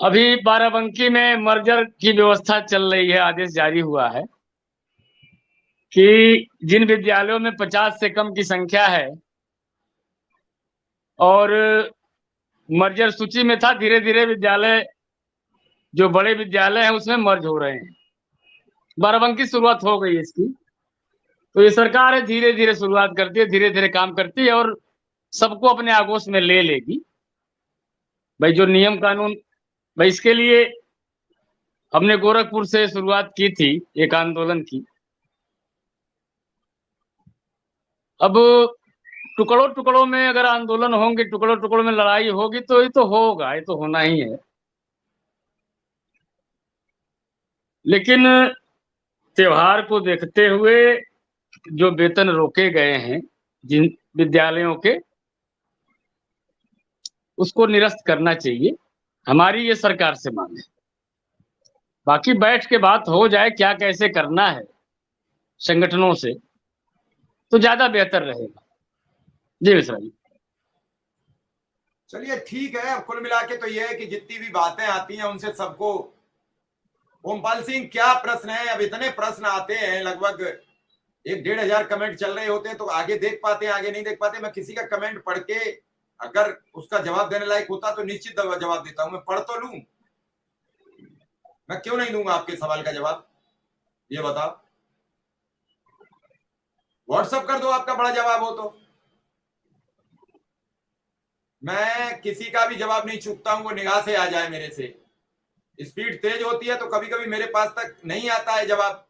अभी बाराबंकी में मर्जर की व्यवस्था चल रही है। आदेश जारी हुआ है कि जिन विद्यालयों में 50 से कम की संख्या है और मर्जर सूची में था, धीरे धीरे विद्यालय, जो बड़े विद्यालय हैं उसमें मर्ज हो रहे हैं। बाराबंकी शुरुआत हो गई है इसकी। तो ये सरकार है, धीरे धीरे शुरुआत करती है, धीरे धीरे काम करती है और सबको अपने आगोश में ले लेगी। भाई जो नियम कानून, भाई इसके लिए हमने गोरखपुर से शुरुआत की थी एक आंदोलन की। अब टुकड़ों टुकड़ों में अगर आंदोलन होंगे, टुकड़ों टुकड़ों में लड़ाई होगी, तो ये तो होगा, ये तो होना ही है। लेकिन त्योहार को देखते हुए जो वेतन रोके गए हैं जिन विद्यालयों के, उसको निरस्त करना चाहिए, हमारी ये सरकार से मांग है। बाकी बैठ के बात हो जाए क्या कैसे करना है संगठनों से, तो ज्यादा बेहतर रहेगा। जी मिश्रा जी। चलिए ठीक है। कुल मिला के तो ये है कि जितनी भी बातें आती हैं उनसे सबको, ओमपाल सिंह क्या प्रश्न है? अब इतने प्रश्न आते हैं, लगभग 1-1.5 हजार कमेंट चल रहे होते हैं, तो आगे देख पाते हैं, आगे नहीं देख पाते। मैं किसी का कमेंट पढ़ के अगर उसका जवाब देने लायक होता तो निश्चित जवाब देता हूं। मैं पढ़ तो लूं, मैं क्यों नहीं दूंगा आपके सवाल का जवाब? ये बताओ। व्हाट्सएप कर दो आपका बड़ा जवाब हो तो। मैं किसी का भी जवाब नहीं चूकता हूं, वो निगाह से आ जाए मेरे से। स्पीड तेज होती है तो कभी कभी मेरे पास तक नहीं आता है जवाब।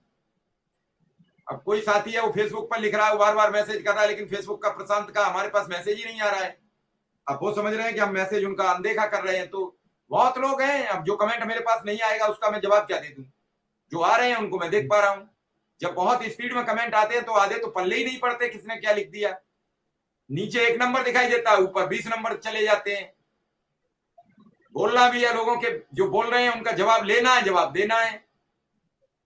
अब कोई साथी है वो फेसबुक पर लिख रहा है, बार बार मैसेज कर रहा है, लेकिन फेसबुक का प्रशांत का हमारे पास मैसेज ही नहीं आ रहा है। अब वो समझ रहे हैं कि हम मैसेज उनका अनदेखा कर रहे हैं। तो बहुत लोग हैं, अब जो कमेंट मेरे पास नहीं आएगा उसका मैं जवाब क्या दे दूं? जो आ रहे हैं उनको मैं देख पा रहा हूं। जब बहुत स्पीड में कमेंट आते हैं तो आधे तो पल्ले ही नहीं पड़ते किसने क्या लिख दिया। नीचे 1 नंबर दिखाई देता है, ऊपर 20 नंबर चले जाते हैं। बोलना भी है लोगों के, जो बोल रहे हैं उनका जवाब लेना है, जवाब देना है।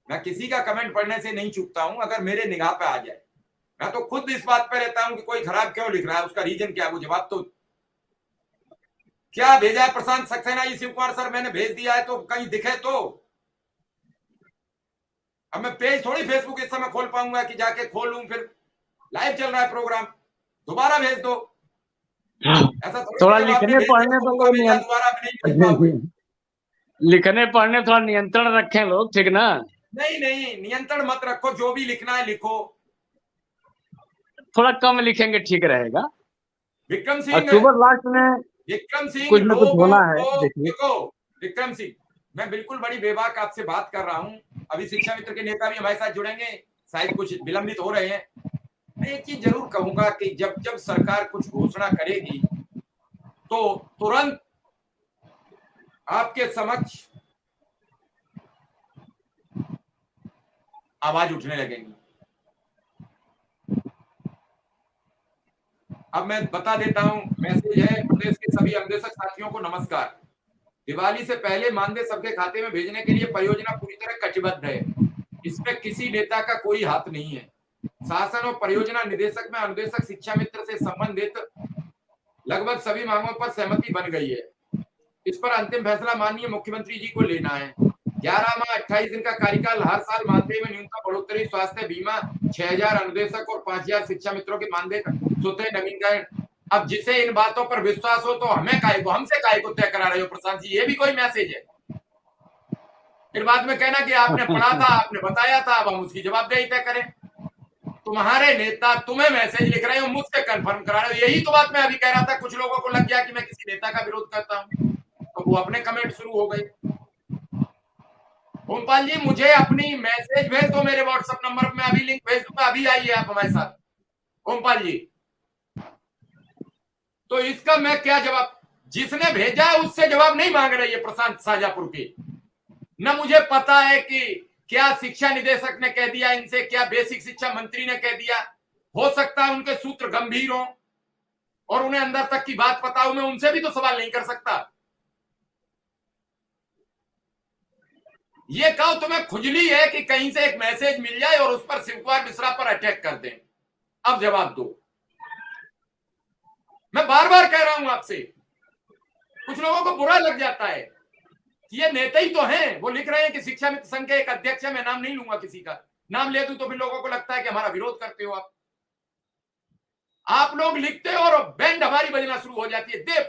मैं किसी का कमेंट पढ़ने से नहीं चूकता हूं अगर मेरे निगाह पे आ जाए। मैं तो खुद इस बात पे रहता हूं कि कोई खराब क्यों लिख रहा है, उसका रीजन क्या है, वो जवाब तो क्या भेजा है प्रशांत सक्सेना जी, शिव कुमार सर मैंने भेज दिया है तो कहीं दिखे तो। अब मैं पेज थोड़ी फेसबुक इस समय खोल पाऊंगा कि जाके खोलूं, फिर लाइव चल रहा है प्रोग्राम, दोबारा भेज दो। ऐसा थोड़ा थोड़ी जब आपने लिखने भेज दिया पढ़ने तो पर मौका मिल जाए दोबारा आप नहीं भेज पाओगे। लिखने पढ़ने थोड़ा नियंत्रण रखें लोग, ठीक ना? नहीं नहीं, नियंत्रण मत रखो, जो भी लिखना है लिखो। थोड़ा कम लिखेंगे ठीक रहेगा। विक्रम सिंह, अक्टूबर लास्ट में विक्रम सिंह कुछ न कुछ लोगों होना है, को देखिए। देखो। विक्रम सिंह, मैं बिल्कुल बड़ी बेबाक आपसे बात कर रहा हूं। अभी शिक्षा मित्र के नेता भी हमारे साथ जुड़ेंगे, शायद कुछ विलंबित हो रहे हैं। मैं एक चीज जरूर कहूंगा कि जब जब सरकार कुछ घोषणा करेगी तो तुरंत आपके समक्ष आवाज उठने लगेगी। अब मैं बता देता हूं, मैसेज है प्रदेश के सभी अन्वेषक साथियों को नमस्कार। दिवाली से पहले मानदेय सबके खाते में भेजने के लिए परियोजना पूरी तरह कटिबद्ध है। इसमें किसी नेता का कोई हाथ नहीं है। शासन और परियोजना निदेशक में अनुदेशक शिक्षा मित्र से संबंधित लगभग सभी मांगों पर सहमति बन गई है। इस पर अंतिम फैसला माननीय मुख्यमंत्री जी को लेना है। 11 माह 28 दिन का कार्यकाल, हर साल मानदेय में न्यूनतम बढ़ोतरी, स्वास्थ्य बीमा, 6,000 अनुदेशक और 5,000 शिक्षा मित्रों के मानदेय का स्वतः नवीनीकरण। अब जिसे इन बातों पर विश्वास हो तो हमें काहे को, हमसे काहे को तय करा रहे हो प्रशांत जी? ये भी कोई मैसेज है? फिर बाद में कहना कि आपने पढ़ा था, आपने बताया था, अब हम उसकी जवाबदेही तय करें। तुम्हारे नेता तुम्हें मैसेज लिख रहे हो, मुझसे कंफर्म करा रहे हो। यही तो बात मैं अभी कह रहा था। कुछ लोगों को लग गया कि मैं किसी नेता का विरोध करता हूं, तो वो अपने कमेंट शुरू हो गए। ओमपाल जी मुझे अपनी मैसेज भेज दो मेरे व्हाट्सएप नंबर पर, मैं अभी लिंक भेज दूंगा, अभी आइए आप हमारे साथ। ओमपाल जी, तो इसका मैं क्या जवाब? जिसने भेजा है उससे जवाब नहीं मांग रही है प्रशांत शाहजहांपुर की। न मुझे पता है कि क्या शिक्षा निदेशक ने कह दिया इनसे, क्या बेसिक शिक्षा मंत्री ने कह दिया। हो सकता है उनके सूत्र गंभीर हो और उन्हें अंदर तक की बात पता हो, मैं उनसे भी तो सवाल नहीं कर सकता। ये कहो तुम्हें खुजली है कि कहीं से एक मैसेज मिल जाए और उस पर शिव कुमार मिश्रा पर अटैक कर दें। अब जवाब दो। मैं बार बार कह रहा हूं आपसे, कुछ लोगों को बुरा लग जाता है ये नेता ही तो हैं, वो लिख रहे हैं कि शिक्षा मित्र संघ के एक अध्यक्ष है, मैं नाम नहीं लूंगा किसी का, नाम ले दूं तो फिर लोगों को लगता है कि हमारा विरोध करते हो आप लोग लिखते हो और बैंड हमारी बजना शुरू हो जाती है, दे